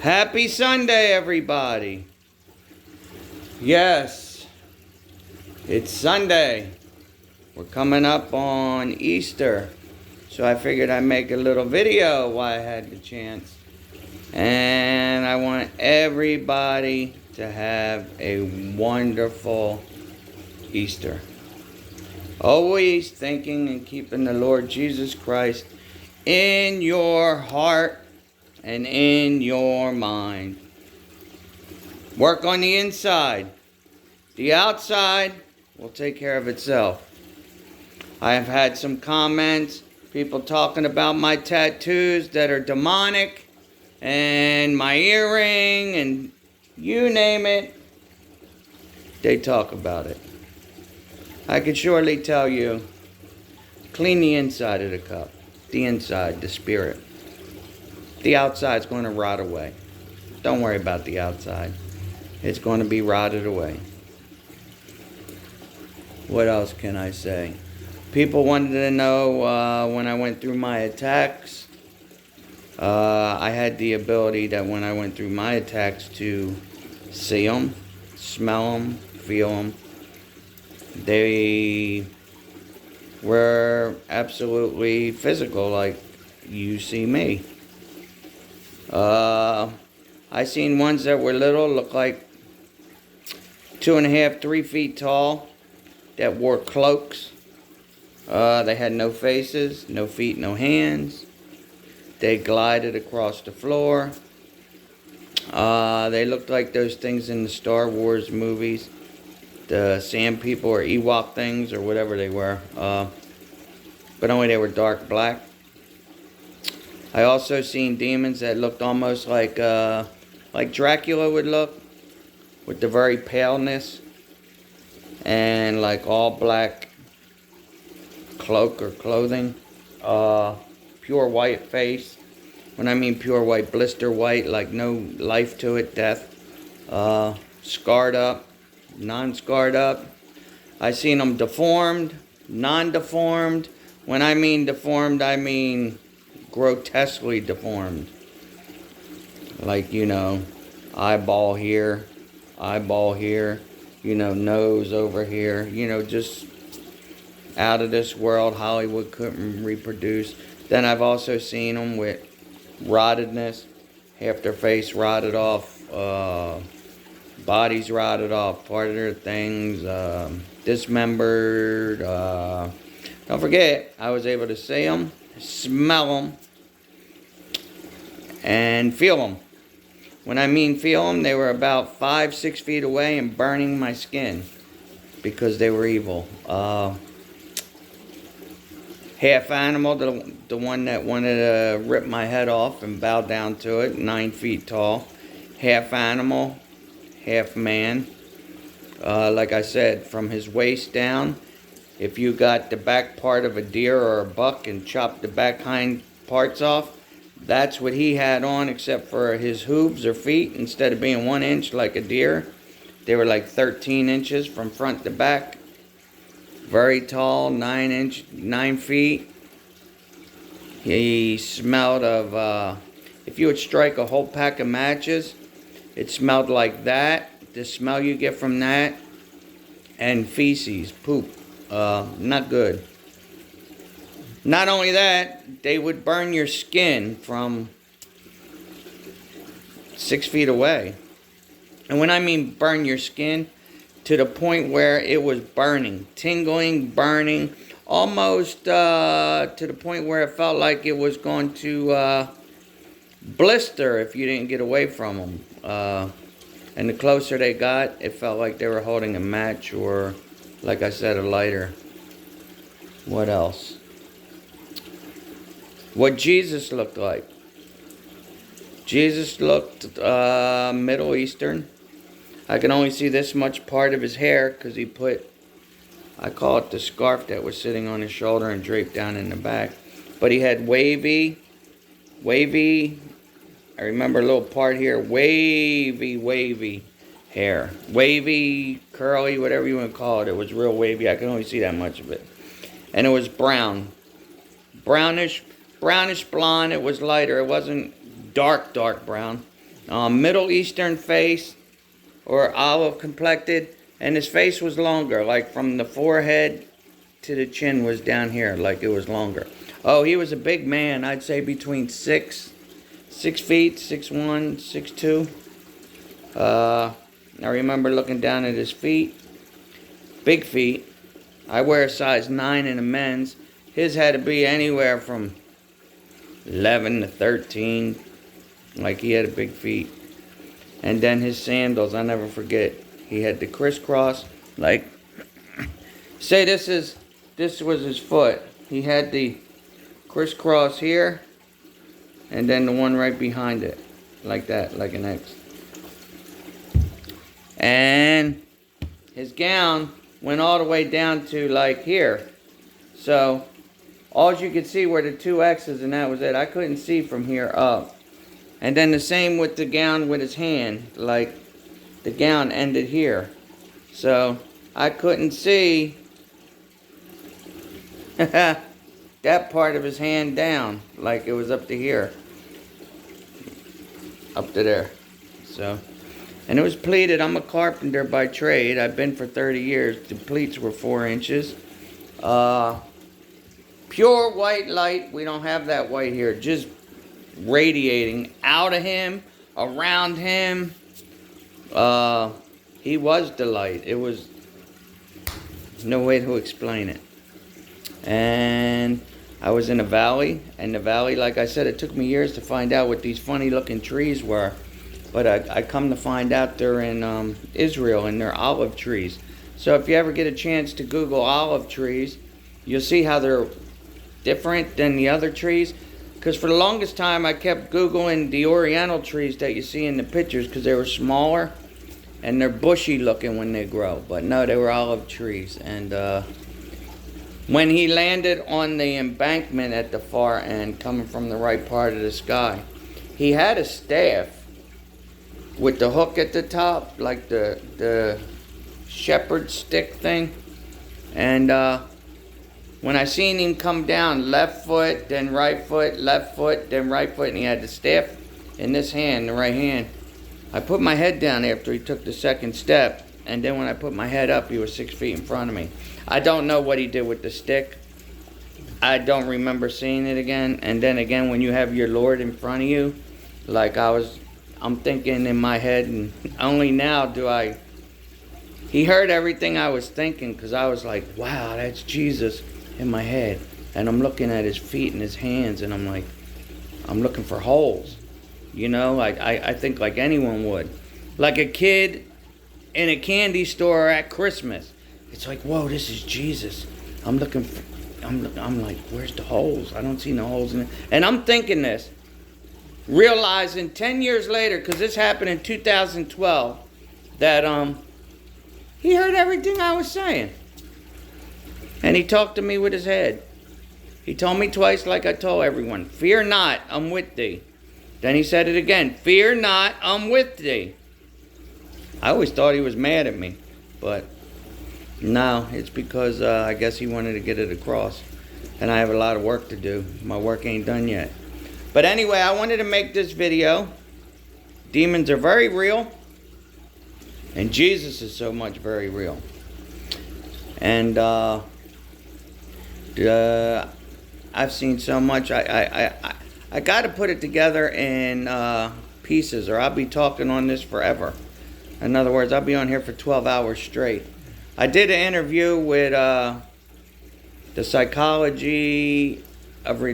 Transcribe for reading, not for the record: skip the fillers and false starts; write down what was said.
Happy Sunday, everybody. Yes, it's Sunday. We're coming up on Easter. So I figured I'd make a little video while I had the chance. And I want everybody to have a wonderful Easter. Always thinking and keeping the Lord Jesus Christ in your heart and in your mind. Work on the inside. The outside will take care of itself. I have had some comments, people talking about my tattoos that are demonic, and my earring, and you name it, they talk about it. I can surely tell you, clean the inside of the cup. The inside, the spirit. The outside's going to rot away. Don't worry about the outside. It's going to be rotted away. What else can I say? People wanted to know when I went through my attacks. I had the ability that when I went through my attacks to see them, smell them, feel them. They were absolutely physical, like you see me. I seen ones that were little, looked like 2.5, 3 feet tall, that wore cloaks. They had no faces, no feet, no hands. They glided across the floor. They looked like those things in the Star Wars movies. The Sand People or Ewok things or whatever they were. But only they were dark black. I also seen demons that looked almost like Dracula would look, with the very paleness and like all black cloak or clothing. Pure white face. When I mean pure white, blister white, like no life to it, death. Scarred up, non-scarred up. I seen them deformed, non-deformed. When I mean deformed, I mean grotesquely deformed. Like, eyeball here, nose over here, just out of this world. Hollywood couldn't reproduce. Then I've also seen them with rottedness, half their face rotted off, bodies rotted off, part of their things, dismembered. Don't forget, I was able to see them, smell them, and feel them. When I mean feel them, they were about 5-6 feet away and burning my skin because they were evil. Half animal, the one that wanted to rip my head off and bow down to it, 9 feet tall. Half animal, half man. Like I said, from his waist down, if you got the back part of a deer or a buck and chopped the back hind parts off, that's what he had on, except for his hooves or feet. Instead of being 1 inch like a deer, they were like 13 inches from front to back. Very tall, 9 feet. He smelled of, if you would strike a whole pack of matches, it smelled like that. The smell you get from that, and feces, poop, not good. Not only that, they would burn your skin from 6 feet away. And when I mean burn your skin, to the point where it was burning, tingling, burning, almost to the point where it felt like it was going to blister if you didn't get away from them. And the closer they got, it felt like they were holding a match or, like I said, a lighter. What else? What Jesus looked like. Jesus looked Middle Eastern. I can only see this much part of his hair because he put, I call it the scarf that was sitting on his shoulder and draped down in the back. But he had wavy, I remember a little part here, wavy hair. Wavy, curly, whatever you want to call it. It was real wavy. I can only see that much of it. And it was brown. Brownish blonde. It was lighter. It wasn't dark brown. Middle Eastern face, or olive complected, and his face was longer, like from the forehead to the chin was down here, like it was longer. Oh, he was a big man. I'd say between 6 feet, 6'1", 6'2". I remember looking down at his feet. Big feet. I wear a size 9 in the men's. His had to be anywhere from 11 to 13. Like, he had a big feet. And then his sandals, I'll never forget. He had the crisscross. Like, say this was his foot. He had the crisscross here, and then the one right behind it. Like that, like an X. And his gown went all the way down to like here. So all you could see were the 2 X's, and that was it. I couldn't see from here up. And then the same with the gown with his hand. Like, the gown ended here. So I couldn't see that part of his hand down. Like, it was up to here. Up to there. So, and it was pleated. I'm a carpenter by trade. I've been for 30 years. The pleats were 4 inches. Pure white light. We don't have that white here. Just radiating out of him, around him. He was the light. It was no way to explain it. And I was in a valley, and the valley, like I said, it took me years to find out what these funny looking trees were. But I come to find out they're in Israel, and they're olive trees. So if you ever get a chance to Google olive trees, you'll see how they're different than the other trees. Because for the longest time, I kept Googling the oriental trees that you see in the pictures, because they were smaller and they're bushy looking when they grow. But no, they were olive trees. And when he landed on the embankment at the far end, coming from the right part of the sky, he had a staff with the hook at the top, like the shepherd stick thing. And when I seen him come down, left foot, then right foot, left foot, then right foot, and he had the staff in this hand, the right hand, I put my head down after he took the second step, and then when I put my head up, he was 6 feet in front of me. I don't know what he did with the stick. I don't remember seeing it again. And then again, when you have your Lord in front of you, like I'm thinking in my head, and only now do I. He heard everything I was thinking, because I was like, wow, that's Jesus in my head. And I'm looking at his feet and his hands, and I'm like, I'm looking for holes. You know, I think like anyone would. Like a kid in a candy store at Christmas. It's like, whoa, this is Jesus. I'm looking for, I'm like, where's the holes? I don't see no holes in it. And I'm thinking this, realizing 10 years later, because this happened in 2012, that he heard everything I was saying. And he talked to me with his head. He told me twice, like I told everyone, fear not, I'm with thee. Then he said it again, fear not, I'm with thee. I always thought he was mad at me, but no, it's because I guess he wanted to get it across. And I have a lot of work to do. My work ain't done yet. But anyway, I wanted to make this video. Demons are very real. And Jesus is so much very real. And I've seen so much. I got to put it together in pieces, or I'll be talking on this forever. In other words, I'll be on here for 12 hours straight. I did an interview with the psychology of religion.